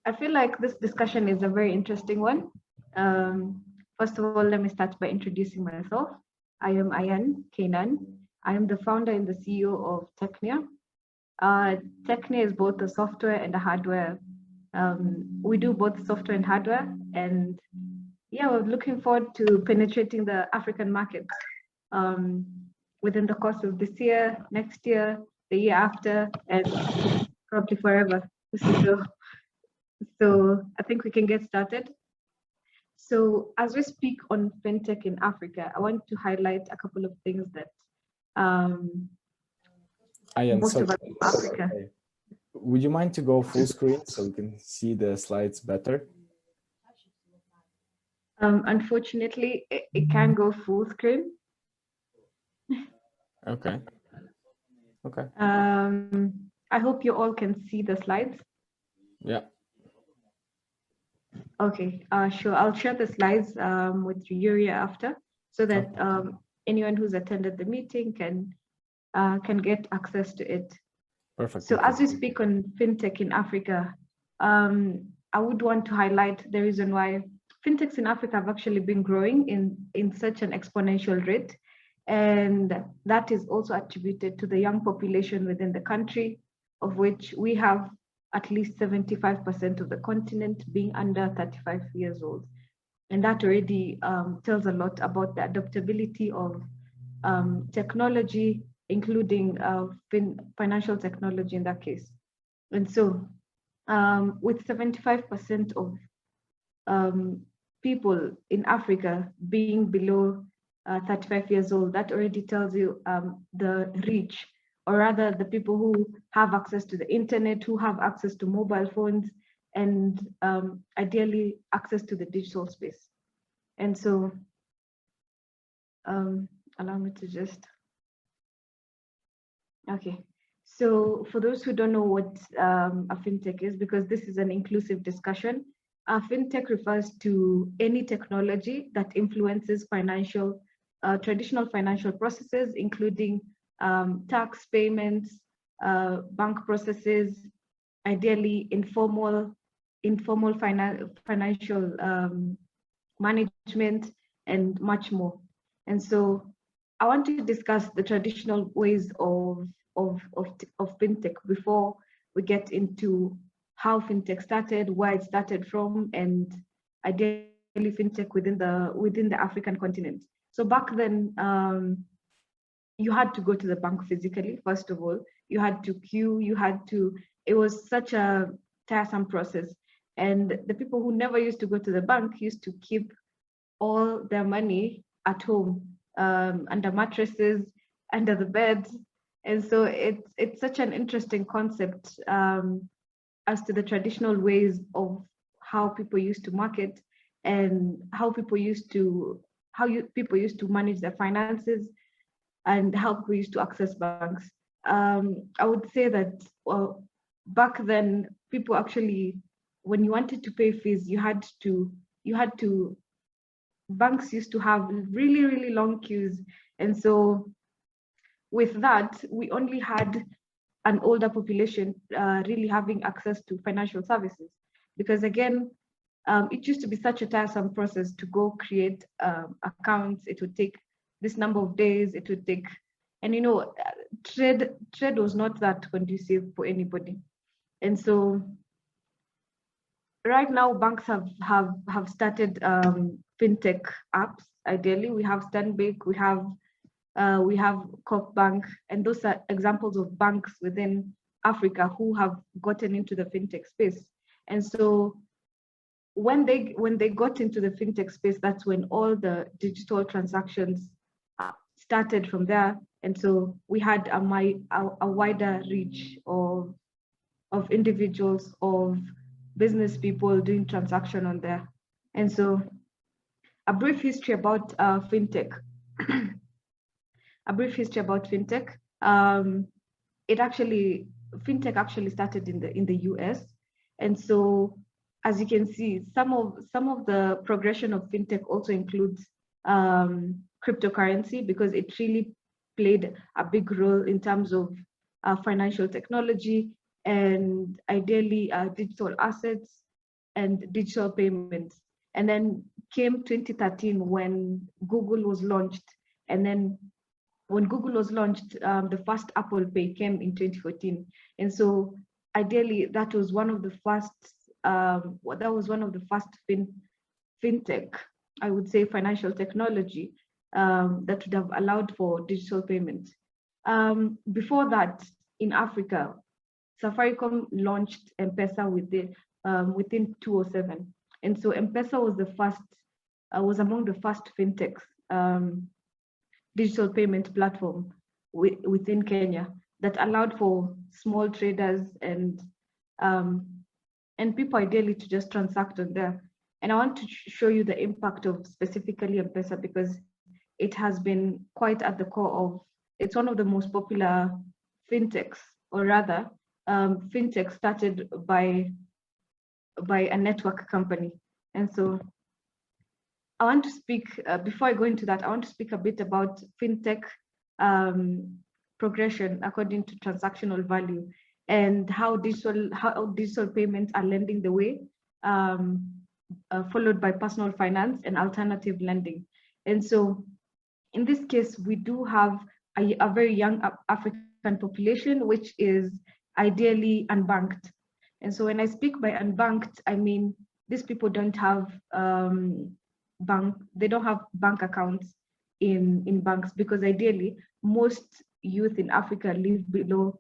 I feel like this discussion is a very interesting one. First of all, let me start by introducing myself. I am Ayan Keynan. I am the founder and the CEO of Technia. Technia is both a software and a hardware. We do both software and hardware, and yeah, we're looking forward to penetrating the African market um, within the course of this year, next year, the year after, and probably forever. So I think we can get started. So as we speak on fintech in Africa, I want to highlight a couple of things that most of us in Africa. Would you mind to go full screen so we can see the slides better? Unfortunately, it can go full screen. Okay. I hope you all can see the slides. Yeah. Okay, sure. I'll share the slides with Yuri after, so that anyone who's attended the meeting can get access to it. Perfect. So as we speak on fintech in Africa, I would want to highlight the reason why fintechs in Africa have actually been growing in such an exponential rate. And that is also attributed to the young population within the country, of which we have at least 75% of the continent being under 35 years old. And that already tells a lot about the adaptability of technology, including financial technology in that case. And so with 75% of people in Africa being below 35 years old, that already tells you the reach, or rather the people who have access to the internet, who have access to mobile phones, and ideally access to the digital space. And so allow me to just, okay. So for those who don't know what a fintech is, because this is an inclusive discussion, a fintech refers to any technology that influences traditional financial processes, including tax payments, bank processes, ideally informal financial management, and much more. And so I want to discuss the traditional ways of fintech before we get into how fintech started, where it started from, and ideally fintech within the African continent. So back then, you had to go to the bank physically. First of all, you had to queue. It was such a tiresome process, and the people who never used to go to the bank used to keep all their money at home, under mattresses, under the beds. And so it's such an interesting concept as to the traditional ways of how people used to market, and how people used to manage their finances, and how people used to access banks. I would say that back then, people actually, when you wanted to pay fees, banks used to have really, really long queues. And so with that, we only had an older population really having access to financial services, because again, it used to be such a tiresome process to go create accounts. It would take this number of days. It would take, and trade was not that conducive for anybody. And so right now, banks have started fintech apps. Ideally, we have Stanbic, we have Coop Bank, and those are examples of banks within Africa who have gotten into the fintech space. And so when they got into the fintech space, that's when all the digital transactions started from there. And so we had a wider reach of individuals, of business people doing transaction on there. And so a brief history about fintech. A brief history about fintech. Fintech actually started in the US, and so as you can see, some of the progression of fintech also includes cryptocurrency, because it really played a big role in terms of financial technology. and ideally digital assets and digital payments. And then came 2013 when Google was launched. And then when Google was launched, the first Apple Pay came in 2014. And so ideally, that was one of the first, fintech, I would say, financial technology that would have allowed for digital payment. Before that, in Africa, Safaricom launched MPESA within 2007. And so MPESA was among the first fintechs, digital payment platform within Kenya that allowed for small traders and people ideally to just transact on there. And I want to show you the impact of specifically MPESA because it has been quite at the core of, it's one of the most popular fintechs, or rather, fintech started by a network company. And so I want to speak, before I go into that, I want to speak a bit about fintech progression according to transactional value and how digital payments are lending the way, followed by personal finance and alternative lending. And so in this case, we do have a very young African population, which is ideally unbanked. And so when I speak by unbanked, I mean these people don't have bank accounts in banks, because ideally most youth in Africa live below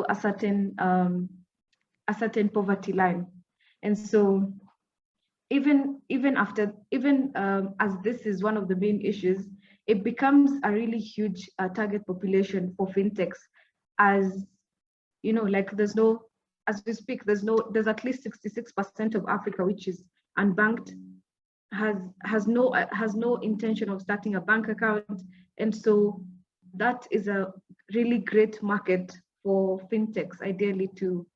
a certain poverty line. And so even as this is one of the main issues, it becomes a really huge target population for fintechs, as you know, like there's at least 66% of Africa which is unbanked, has no intention of starting a bank account. And so that is a really great market for fintechs ideally to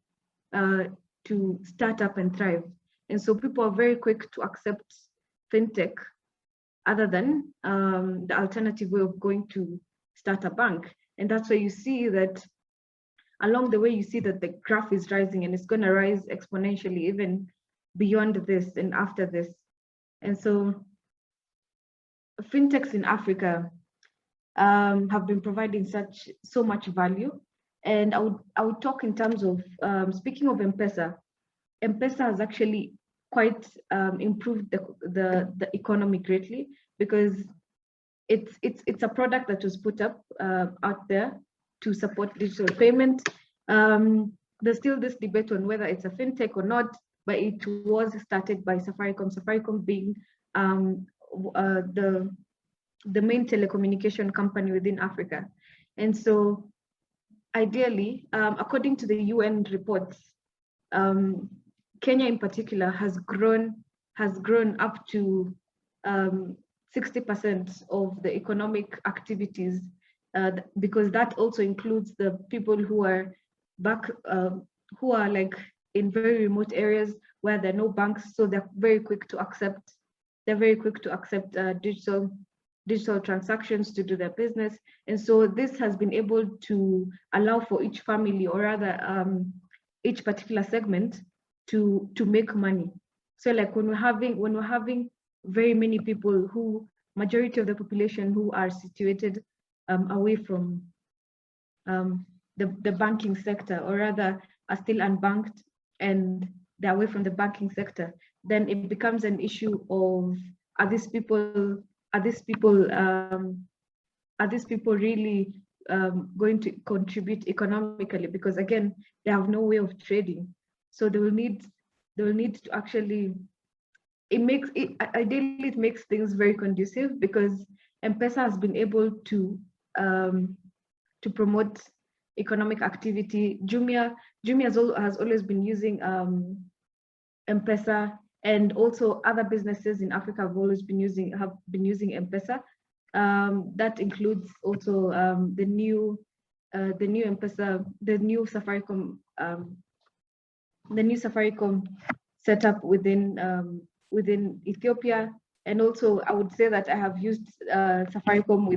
start up and thrive. And so people are very quick to accept fintech other than the alternative way of going to start a bank. And that's why you see that along the way, you see that the graph is rising, and it's going to rise exponentially even beyond this and after this. And so fintechs in Africa have been providing so much value. And I would talk in terms of, speaking of MPESA, MPESA has actually quite improved the economy greatly, because it's a product that was put up out there to support digital payment. There's still this debate on whether it's a fintech or not, but it was started by Safaricom being the main telecommunication company within Africa. And so ideally, according to the UN reports, Kenya in particular has grown up to 60% of the economic activities, because that also includes the people who are like in very remote areas where there are no banks, so they're very quick to accept digital transactions to do their business. And so this has been able to allow for each family, or rather each particular segment, to make money. So like when we're having very many people, who majority of the population who are situated away from the banking sector, or rather are still unbanked and they're away from the banking sector, then it becomes an issue of, are these people really going to contribute economically? Because again, they have no way of trading, so they will need to actually, ideally it makes things very conducive, because MPESA has been able to promote economic activity. Jumia has always been using MPESA, and also other businesses in Africa have been using MPESA. That includes also the new MPESA, the new Safaricom setup within Ethiopia. And also I would say that I have used Safaricom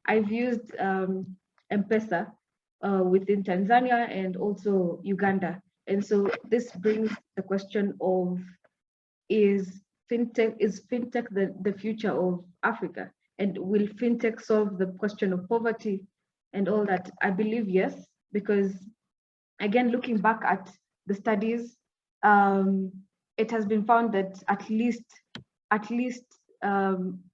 I've used MPESA within Tanzania and also Uganda. And so this brings the question of, is fintech the future of Africa? And will fintech solve the question of poverty and all that? I believe yes, because again, looking back at the studies, it has been found that at least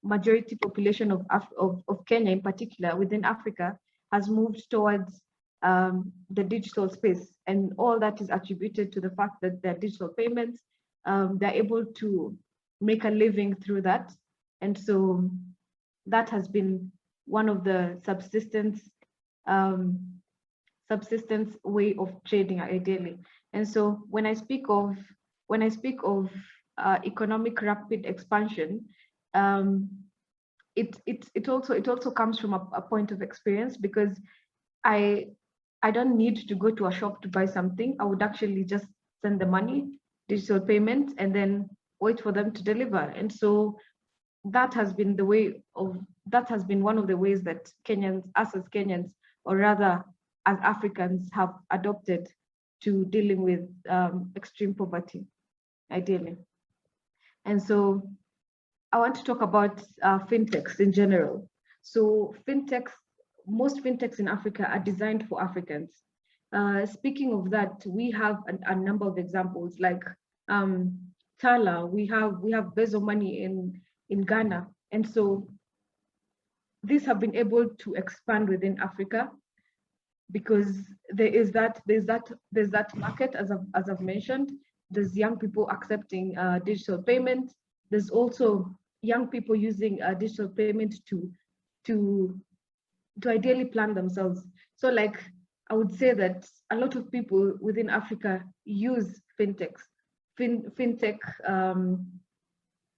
majority population of Kenya in particular within Africa has moved towards the digital space, and all that is attributed to the fact that their digital payments, they're able to make a living through that. And so that has been one of the subsistence way of trading ideally. And so when I speak of economic rapid expansion, it also comes from a point of experience, because I don't need to go to a shop to buy something. I would actually just send the money, digital payment, and then wait for them to deliver. And so that has been one of the ways that us as Kenyans, or rather as Africans, have adopted to dealing with extreme poverty, ideally. And so I want to talk about fintechs in general. So most fintechs in Africa are designed for Africans. Speaking of that, we have a number of examples, like Tala. We have Bezo Money in Ghana, and so these have been able to expand within Africa because there's that market, as I've mentioned. There's young people accepting digital payment. There's also young people using digital payment to ideally plan themselves. So like, I would say that a lot of people within Africa use fintech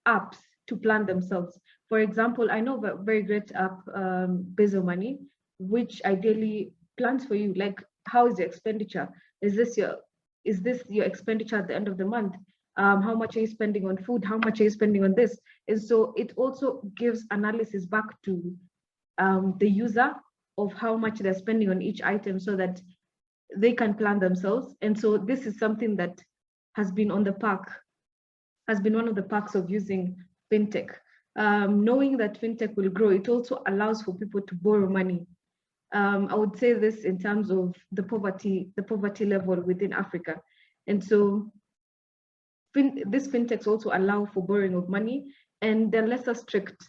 apps to plan themselves. For example, I know a very great app, Bezo Money, which ideally plans for you, like, how is your expenditure? Is this your expenditure at the end of the month? How much are you spending on food? How much are you spending on this? And so it also gives analysis back to the user of how much they're spending on each item, so that they can plan themselves. And so this is something that has been one of the perks of using fintech. Knowing that fintech will grow, it also allows for people to borrow money. I would say this in terms of the poverty level within Africa. And so these fintechs also allow for borrowing of money, and they're less strict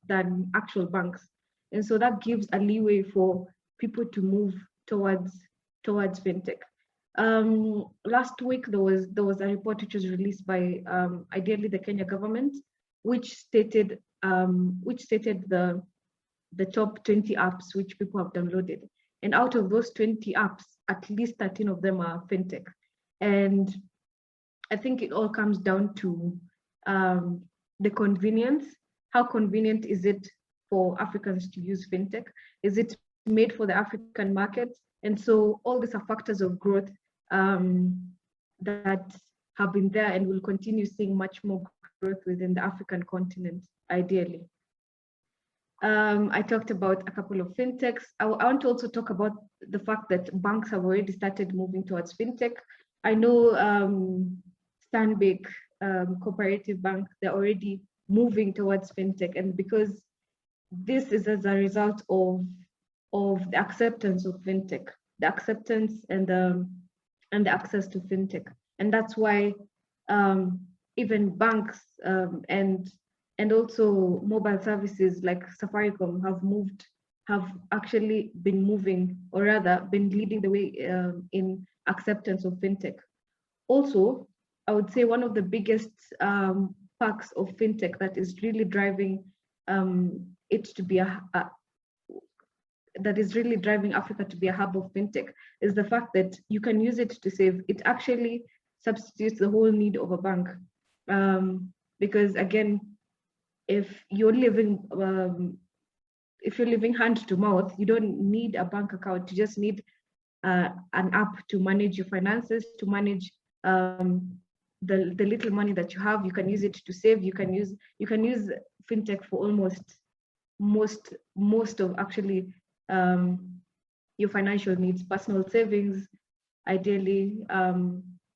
than actual banks. And so that gives a leeway for people to move towards fintech. Last week there was a report which was released by ideally the Kenya government, which stated the top 20 apps which people have downloaded. And out of those 20 apps, at least 13 of them are fintech. And I think it all comes down to the convenience. How convenient is it for Africans to use fintech? Is it made for the African market? And so all these are factors of growth that have been there and will continue seeing much more growth within the African continent, ideally. I talked about a couple of fintechs. I want to also talk about the fact that banks have already started moving towards fintech. I know Stanbic Cooperative Bank, they're already moving towards fintech, and because this is as a result of the acceptance of fintech, the acceptance and the access to fintech. And that's why even banks and also mobile services like Safaricom have actually been moving, or rather been leading the way in acceptance of fintech. Also, I would say one of the biggest perks of fintech that is really driving it to be that is really driving Africa to be a hub of fintech is the fact that you can use it to save. It actually substitutes the whole need of a bank, because again, if you're living hand to mouth, you don't need a bank account. You just need an app to manage your finances, to manage the little money that you have. You can use it to save. You can use fintech for almost most of actually your financial needs, personal savings. Ideally,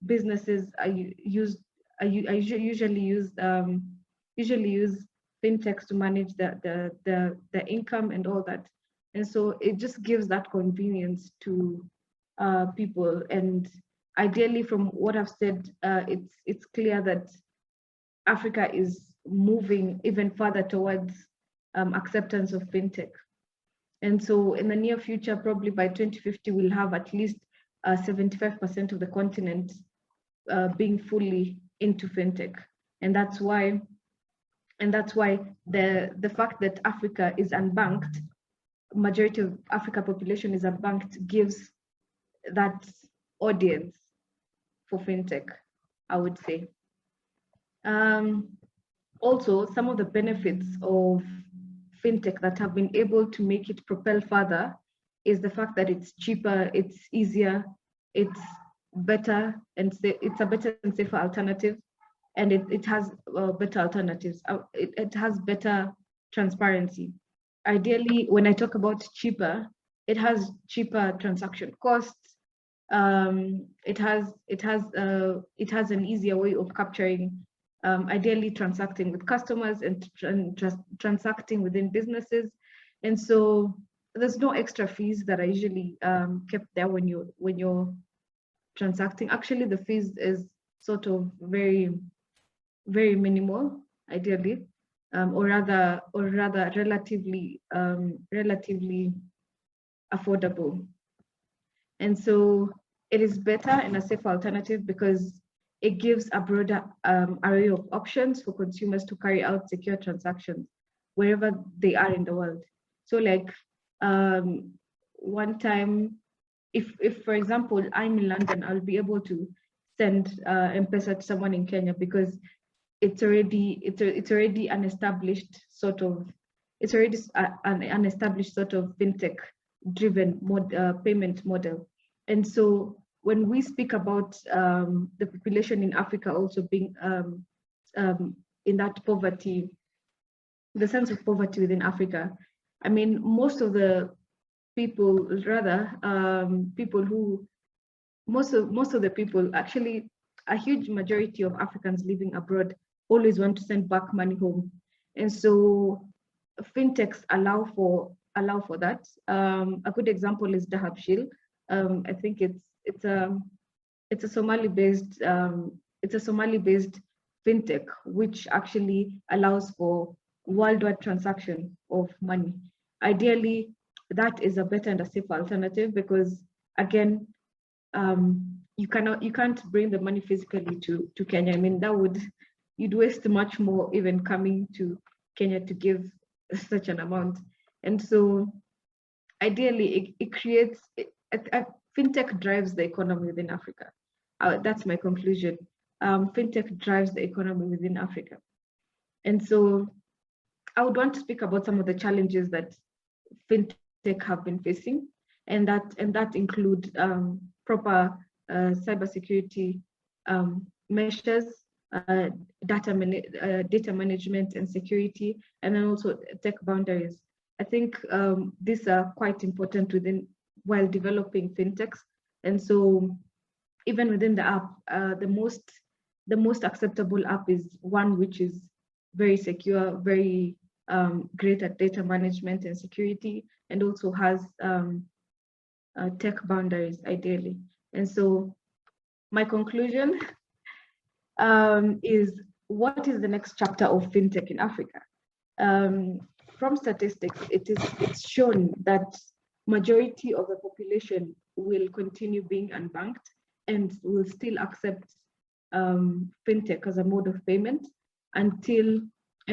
businesses usually use fintechs to manage the income and all that, and so it just gives that convenience to people. And ideally, from what I've said, it's clear that Africa is moving even further towards acceptance of fintech. And so in the near future, probably by 2050, we'll have at least 75% of the continent being fully into fintech. And that's why the fact that Africa is unbanked, majority of Africa population is unbanked, gives that audience for fintech, I would say. Also, some of the benefits of fintech that have been able to make it propel further is the fact that it's cheaper, it's easier, it's better, and it's a better and safer alternative, and it has better alternatives. It has better transparency. Ideally, when I talk about cheaper, it has cheaper transaction costs. It has an easier way of capturing, ideally transacting with customers and transacting within businesses. And so there's no extra fees that are usually kept there when you're transacting. Actually, the fees is sort of very, very minimal, ideally, or rather relatively affordable. And so it is better and a safer alternative because it gives a broader array of options for consumers to carry out secure transactions wherever they are in the world. So like one time, if for example, I'm in London, I'll be able to send MPESA to someone in Kenya because it's already an established sort of fintech driven payment model. And so when we speak about the population in Africa also being in that poverty, the sense of poverty within Africa, I mean, most of the people, actually, a huge majority of Africans living abroad always want to send back money home, and so fintechs allow for that. A good example is Dahabshil. I think it's a Somali-based fintech which actually allows for worldwide transaction of money. Ideally, that is a better and a safer alternative because again, you can't bring the money physically to Kenya. I mean, you'd waste much more even coming to Kenya to give such an amount. And so ideally it creates fintech drives the economy within Africa. That's my conclusion. Fintech drives the economy within Africa. And so I would want to speak about some of the challenges that fintech have been facing, and that include proper cybersecurity measures, data management and security, and then also tech boundaries. I think these are quite important while developing fintechs. And so even within the app, the most acceptable app is one which is very secure, very great at data management and security, and also has tech boundaries ideally. And so my conclusion is, what is the next chapter of fintech in Africa? From statistics, it's shown that majority of the population will continue being unbanked and will still accept fintech as a mode of payment and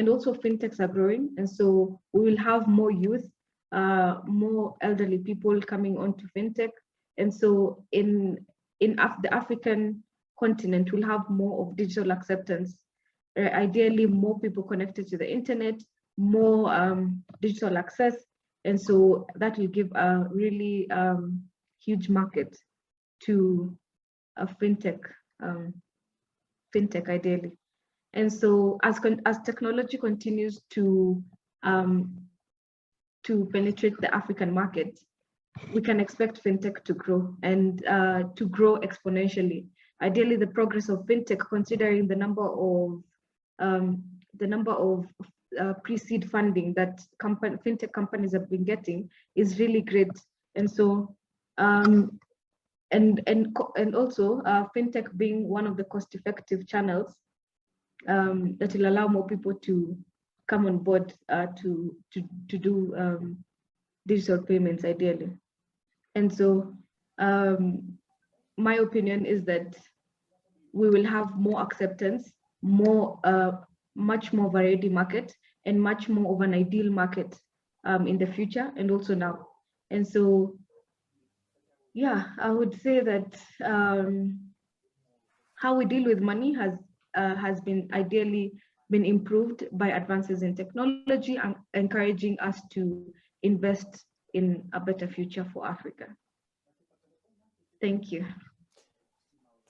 also fintechs are growing, and so we will have more youth, more elderly people coming onto fintech, and so in the African continent we'll have more of digital acceptance. Ideally, more people connected to the internet, more digital access, and so that will give a really huge market to a fintech ideally. And so as technology continues to penetrate the African market, we can expect fintech to grow and to grow exponentially. Ideally, the progress of fintech, considering the number of pre-seed funding that fintech companies have been getting, is really great. And so, and also fintech being one of the cost-effective channels that will allow more people to come on board to do digital payments, ideally. And so, my opinion is that we will have more acceptance, much more variety market, and much more of an ideal market in the future and also now. And so, yeah, I would say that how we deal with money has been ideally been improved by advances in technology and encouraging us to invest in a better future for Africa. Thank you.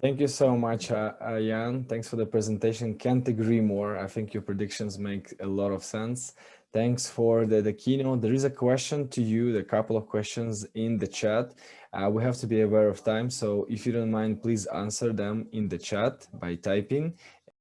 Thank you so much, Ayan. Thanks for the presentation. Can't agree more. I think your predictions make a lot of sense. Thanks for the keynote. There is a question to you, a couple of questions in the chat. We have to be aware of time, so if you don't mind, please answer them in the chat by typing.